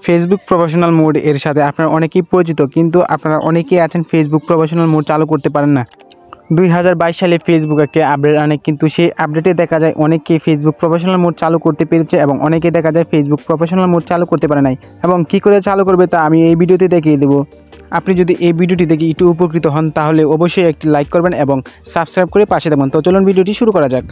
Facebook professional mode এর সাথে আপনারা অনেকেই পরিচিত, কিন্তু আপনারা অনেকেই আছেন ফেসবুক প্রফেশনাল মোড চালু করতে পারেন না। 2022 সালে ফেসবুক একটি আপডেট আনে, কিন্তু সেই আপডেটে দেখা যায় অনেকেই ফেসবুক প্রফেশনাল মোড চালু করতে পেরেছে এবং অনেকেই দেখা যায় ফেসবুক প্রফেশনাল মোড চালু করতে পারে নাই। এবং কী করে চালু করবে তা আমি এই ভিডিওতে দেখিয়ে দেবো। আপনি যদি এই ভিডিওটি দেখে একটু উপকৃত হন তাহলে অবশ্যই একটি লাইক করবেন এবং সাবস্ক্রাইব করে পাশে থাকবেন। তো চলুন ভিডিওটি শুরু করা যাক।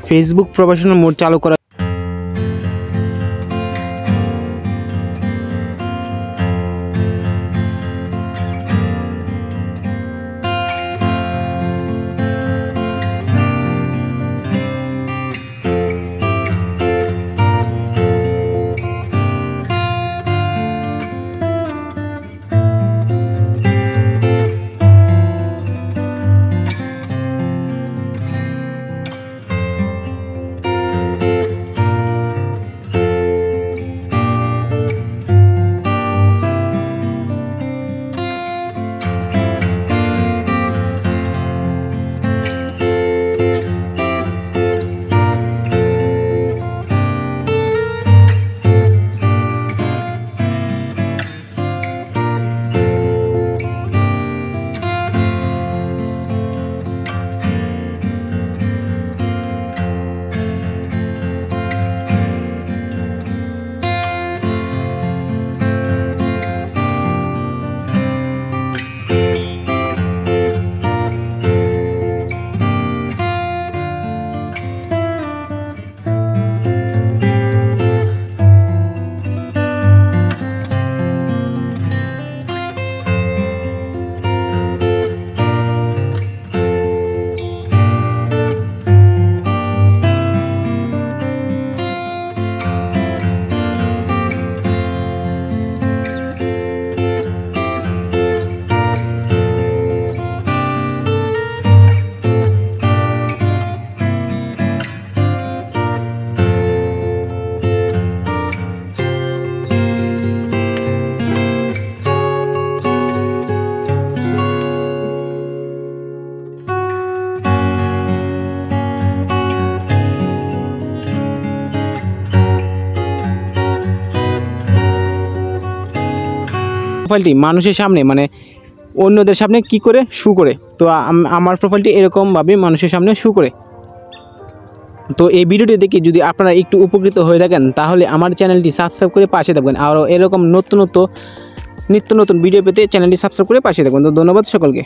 ফেসবুক প্রফেশনাল মোড চালু করা প্রোফাইলটি মানুষের সামনে মানে অন্যদের সামনে কি করে শো করে। তো আমার প্রোফাইলটি এরকমভাবে মানুষের সামনে শো করে। তো এই ভিডিওটি দেখে যদি আপনারা একটু উপকৃত হয়ে থাকেন তাহলে আমার চ্যানেলটি সাবস্ক্রাইব করে পাশে থাকবেন। আর এরকম নিত্য নতুন ভিডিও পেতে চ্যানেলটি সাবস্ক্রাইব করে পাশে থাকবেন। তো ধন্যবাদ সকলকে।